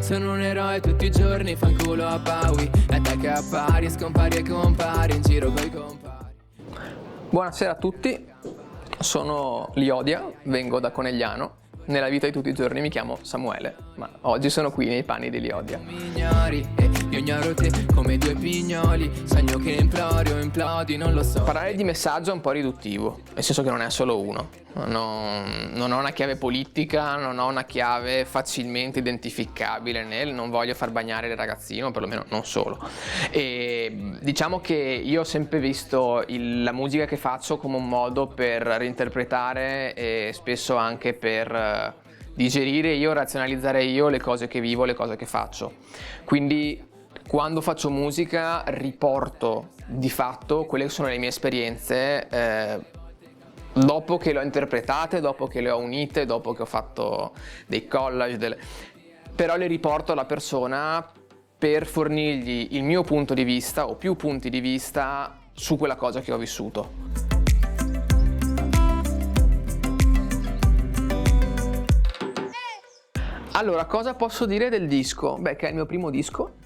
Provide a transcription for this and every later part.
Sono un eroe tutti i giorni, fanculo a Bowie. E te che appari, scompari e compari in giro coi compari. Buonasera a tutti, sono Liodia, vengo da Conegliano. Nella vita di tutti i giorni mi chiamo Samuele, ma oggi sono qui nei panni di Liodia. Mi ignori e io ignoro te come due pignoli. Sogno che implori o implodi, non lo so. Parlare di messaggio è un po' riduttivo, nel senso che non è solo uno. Non ho una chiave politica, non ho una chiave facilmente identificabile non voglio far bagnare il ragazzino, perlomeno non solo. E diciamo che io ho sempre visto la musica che faccio come un modo per reinterpretare e spesso anche per digerire io, razionalizzare io le cose che vivo, le cose che faccio. Quindi quando faccio musica riporto di fatto quelle che sono le mie esperienze dopo che le ho interpretate, dopo che le ho unite, dopo che ho fatto dei collage, però le riporto alla persona per fornirgli il mio punto di vista o più punti di vista su quella cosa che ho vissuto. Allora, cosa posso dire del disco? Beh, che è il mio primo disco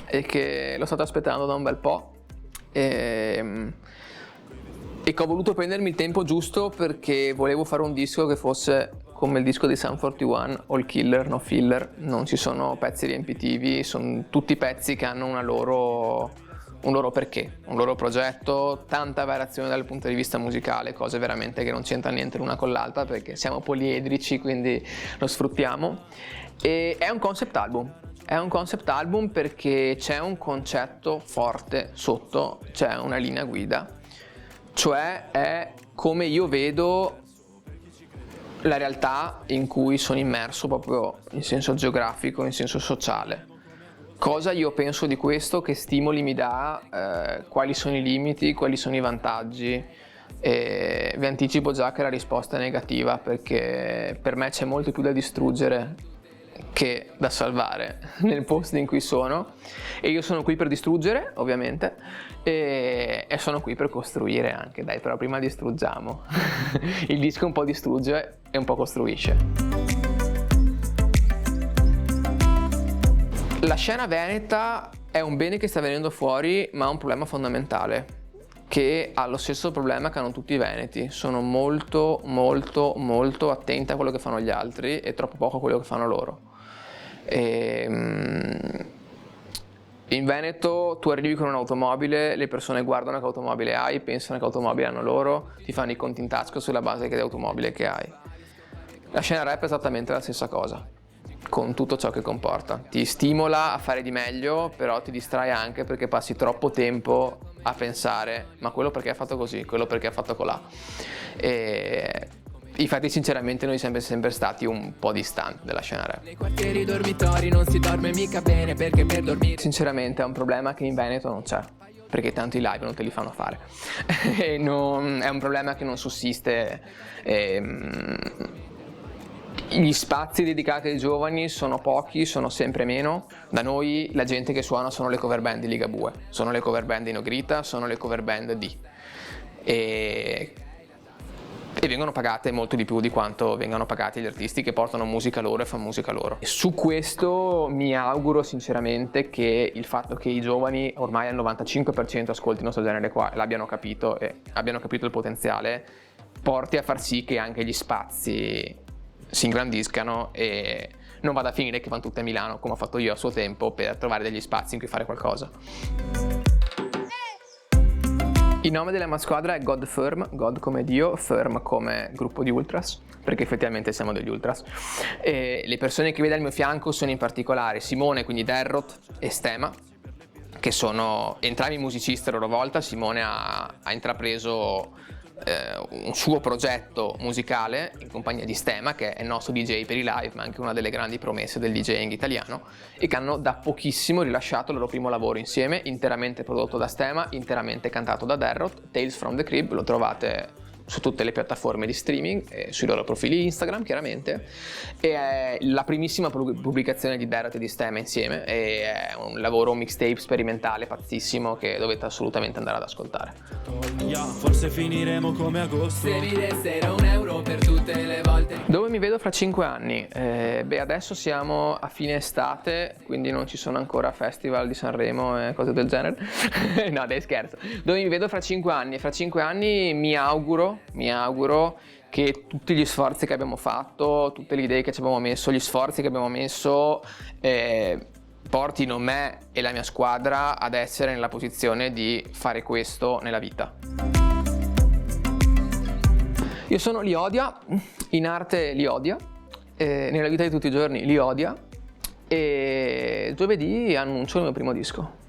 e che l'ho stato aspettando da un bel po'. E che ho voluto prendermi il tempo giusto perché volevo fare un disco che fosse come il disco di Sum 41, All Killer, No Filler. Non ci sono pezzi riempitivi, sono tutti pezzi che hanno un loro perché, un loro progetto, tanta variazione dal punto di vista musicale, cose veramente che non c'entrano niente l'una con l'altra perché siamo poliedrici, quindi lo sfruttiamo. E è un concept album. È un concept album perché c'è un concetto forte sotto, c'è una linea guida. Cioè è come io vedo la realtà in cui sono immerso proprio in senso geografico, in senso sociale. Cosa io penso di questo, che stimoli mi dà, quali sono i limiti, quali sono i vantaggi. E vi anticipo già che la risposta è negativa perché per me c'è molto più da distruggere che da salvare nel posto in cui sono e io sono qui per distruggere ovviamente e sono qui per costruire anche, dai, però prima distruggiamo. Il disco un po' distrugge e un po' costruisce. La scena veneta è un bene che sta venendo fuori, ma ha un problema fondamentale che ha lo stesso problema che hanno tutti i veneti. Sono molto attenti a quello che fanno gli altri e troppo poco a quello che fanno loro. In Veneto tu arrivi con un'automobile, le persone guardano che automobile hai, pensano che automobile hanno loro, ti fanno i conti in tasca sulla base dell'automobile che hai. La scena rap è esattamente la stessa cosa, con tutto ciò che comporta. Ti stimola a fare di meglio, però ti distrae anche perché passi troppo tempo a pensare ma quello perché ha fatto così, quello perché ha fatto colà. Infatti sinceramente noi siamo sempre stati un po' distanti dalla scena rap. Nei quartieri dormitori non si dorme mica bene perché per dormire. Sinceramente è un problema che in Veneto non c'è, perché tanto i live non te li fanno fare. È un problema che non sussiste. Gli spazi dedicati ai giovani sono pochi, sono sempre meno. Da noi la gente che suona sono le cover band di Ligabue, sono le cover band di Nogrita, sono le cover band di e vengono pagate molto di più di quanto vengano pagati gli artisti che portano musica loro e fanno musica loro. E su questo mi auguro sinceramente che il fatto che i giovani ormai al 95% ascoltino questo genere qua, l'abbiano capito e abbiano capito il potenziale, porti a far sì che anche gli spazi si ingrandiscano e non vada a finire che vanno tutte a Milano come ho fatto io a suo tempo per trovare degli spazi in cui fare qualcosa. Il nome della mia squadra è God Firm, God come Dio, Firm come gruppo di ultras, perché effettivamente siamo degli ultras. E le persone che vedo al mio fianco sono in particolare Simone, quindi Derrot, e Stema, che sono entrambi musicisti a loro volta. Simone ha intrapreso un suo progetto musicale in compagnia di Stema, che è il nostro DJ per i live ma anche una delle grandi promesse del DJing italiano, e che hanno da pochissimo rilasciato il loro primo lavoro insieme, interamente prodotto da Stema, interamente cantato da Derrot. Tales from the Crib lo trovate su tutte le piattaforme di streaming, sui loro profili Instagram chiaramente, e è la primissima pubblicazione di Derot e di Stem insieme, e è un lavoro, un mixtape sperimentale pazzissimo che dovete assolutamente andare ad ascoltare. Forse finiremo come agosto. Se mi dessero €1 per tutte le volte. Dove mi vedo fra 5 anni? Adesso siamo a fine estate, quindi non ci sono ancora festival di Sanremo e cose del genere. No, dai, scherzo. Dove mi vedo fra 5 anni? Fra 5 anni mi auguro che tutti gli sforzi che abbiamo fatto, tutte le idee che ci abbiamo messo, gli sforzi che abbiamo messo portino me e la mia squadra ad essere nella posizione di fare questo nella vita. Io sono Liodia, in arte Liodia, nella vita di tutti i giorni Liodia, e giovedì annuncio il mio primo disco.